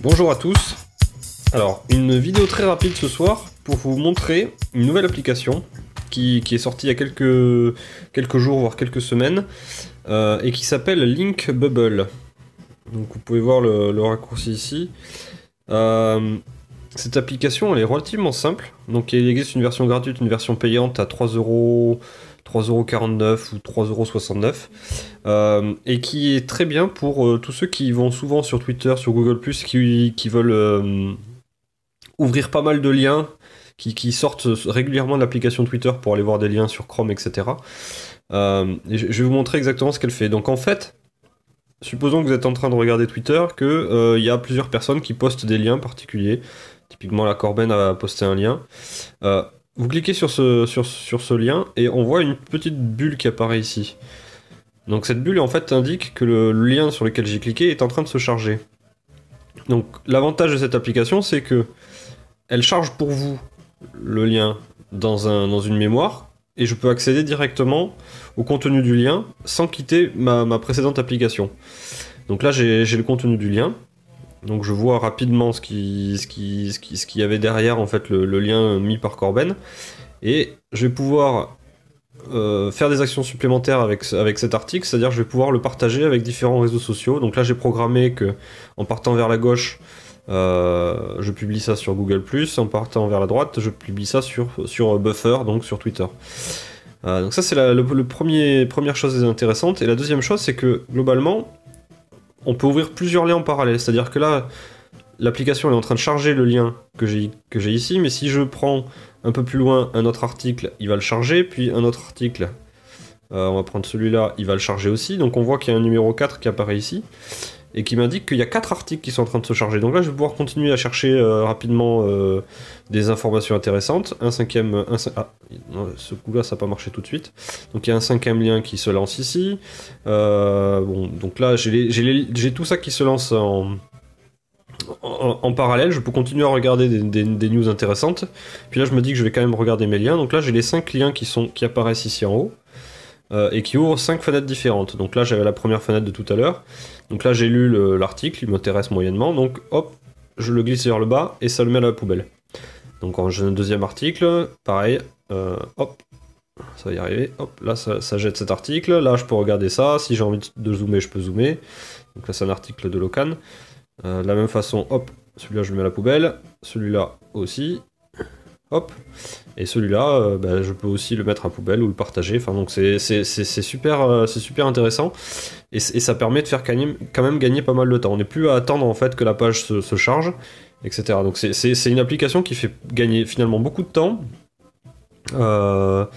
Bonjour à tous. Alors, une vidéo très rapide ce soir pour vous montrer une nouvelle application qui est sortie il y a quelques jours, voire quelques semaines, et qui s'appelle Link Bubble. Donc vous pouvez voir le raccourci ici. Cette application elle est relativement simple. Donc il existe une version gratuite, une version payante à 3,49 € ou 3,69 € et qui est très bien pour tous ceux qui vont souvent sur Twitter, sur Google+, qui veulent ouvrir pas mal de liens, qui sortent régulièrement de l'application Twitter pour aller voir des liens sur Chrome, etc. Et je vais vous montrer exactement ce qu'elle fait. Donc en fait, supposons que vous êtes en train de regarder Twitter, qu'il y a plusieurs personnes qui postent des liens particuliers. Typiquement, la Corben a posté un lien. Vous cliquez sur ce lien et on voit une petite bulle qui apparaît ici. Donc cette bulle en fait indique que le lien sur lequel j'ai cliqué est en train de se charger. Donc l'avantage de cette application, c'est que elle charge pour vous le lien dans une mémoire et je peux accéder directement au contenu du lien sans quitter ma précédente application. Donc là j'ai le contenu du lien. Donc je vois rapidement ce qu'il y avait derrière en fait le lien mis par Corben. Et je vais pouvoir faire des actions supplémentaires avec cet article, c'est-à-dire je vais pouvoir le partager avec différents réseaux sociaux. Donc là j'ai programmé que en partant vers la gauche, je publie ça sur Google+, en partant vers la droite, je publie ça sur Buffer, donc sur Twitter. Donc ça c'est première chose intéressante. Et la deuxième chose c'est que globalement, on peut ouvrir plusieurs liens en parallèle, c'est-à-dire que là, l'application est en train de charger le lien que j'ai ici, mais si je prends un peu plus loin un autre article, il va le charger, puis un autre article, on va prendre celui-là, il va le charger aussi, donc on voit qu'il y a un numéro 4 qui apparaît ici, et qui m'indique qu'il y a 4 articles qui sont en train de se charger. Donc là, je vais pouvoir continuer à chercher rapidement des informations intéressantes. Ce coup-là, ça n'a pas marché tout de suite. Donc il y a un 5e lien qui se lance ici. Bon, donc là, j'ai tout ça qui se lance en parallèle. Je peux continuer à regarder des news intéressantes. Puis là, je me dis que je vais quand même regarder mes liens. Donc là, j'ai les 5 liens qui apparaissent ici en haut. Et qui ouvre 5 fenêtres différentes. Donc là j'avais la première fenêtre de tout à l'heure. Donc là j'ai lu l'article, il m'intéresse moyennement. Donc hop, je le glisse vers le bas et ça le met à la poubelle. Donc j'ai un deuxième article, pareil, hop, ça va y arriver. Hop, là ça jette cet article. Là je peux regarder ça, si j'ai envie de zoomer, je peux zoomer. Donc là c'est un article de Locan. De la même façon, hop, celui-là je le mets à la poubelle. Celui-là aussi. Hop, et celui-là, je peux aussi le mettre à poubelle ou le partager. Enfin, donc c'est super intéressant et ça permet de faire quand même gagner pas mal de temps. On n'est plus à attendre en fait que la page se charge, etc. Donc c'est une application qui fait gagner finalement beaucoup de temps. Moi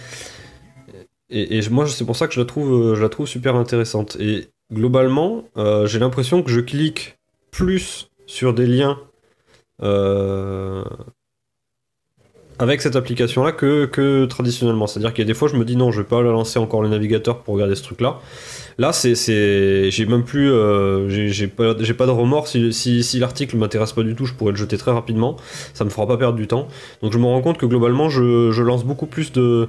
c'est pour ça que je la trouve super intéressante. Et globalement, j'ai l'impression que je clique plus sur des liens. Avec cette application là que traditionnellement, c'est à dire qu'il y a des fois je me dis non, je vais pas lancer encore le navigateur pour regarder ce truc là. Là j'ai même plus j'ai pas de remords. Si l'article m'intéresse pas du tout, je pourrais le jeter très rapidement, ça me fera pas perdre du temps. Donc je me rends compte que globalement je lance beaucoup plus de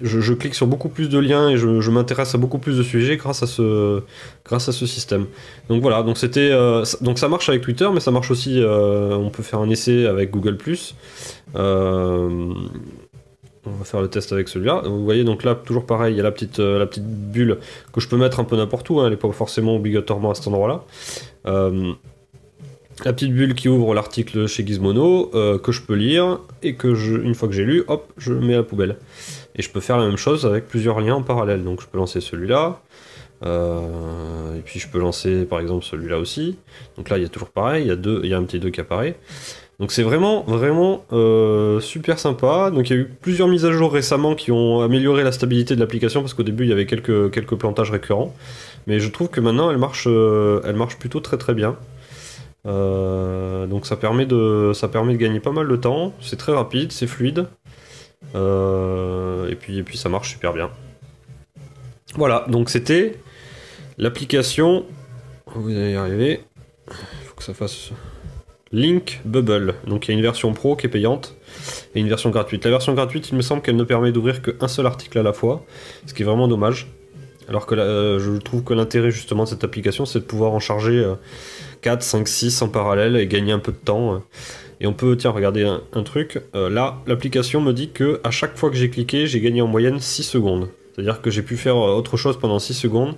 je clique sur beaucoup plus de liens et je m'intéresse à beaucoup plus de sujets grâce à ce système. Donc voilà, donc donc ça marche avec Twitter, mais ça marche aussi, on peut faire un essai avec Google+. On va faire le test avec celui-là. Vous voyez, donc là, toujours pareil, il y a la petite bulle que je peux mettre un peu n'importe où, hein, elle n'est pas forcément obligatoirement à cet endroit-là. La petite bulle qui ouvre l'article chez Gizmodo, que je peux lire, et une fois que j'ai lu, hop, je le mets à la poubelle. Et je peux faire la même chose avec plusieurs liens en parallèle. Donc je peux lancer celui-là, et puis je peux lancer par exemple celui-là aussi. Donc là il y a toujours pareil, il y a un petit 2 qui apparaît. Donc c'est vraiment super sympa. Donc il y a eu plusieurs mises à jour récemment qui ont amélioré la stabilité de l'application, parce qu'au début il y avait quelques plantages récurrents. Mais je trouve que maintenant elle marche plutôt très très bien. Donc ça permet de gagner pas mal de temps. C'est très rapide, c'est fluide. Et puis ça marche super bien. Voilà, donc c'était l'application. Vous allez y arriver. Il faut que ça fasse Link Bubble. Donc il y a une version pro qui est payante et une version gratuite. La version gratuite, il me semble qu'elle ne permet d'ouvrir qu'un seul article à la fois, ce qui est vraiment dommage. Alors que là, je trouve que l'intérêt justement de cette application, c'est de pouvoir en charger 4, 5, 6 en parallèle et gagner un peu de temps. Et on peut, tiens, regarder un truc. Là, l'application me dit que à chaque fois que j'ai cliqué, j'ai gagné en moyenne 6 secondes. C'est-à-dire que j'ai pu faire autre chose pendant 6 secondes.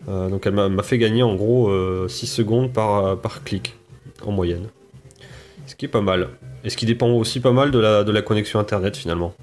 Donc elle m'a fait gagner en gros 6 secondes par clic, en moyenne. Ce qui est pas mal. Et ce qui dépend aussi pas mal de la connexion internet finalement.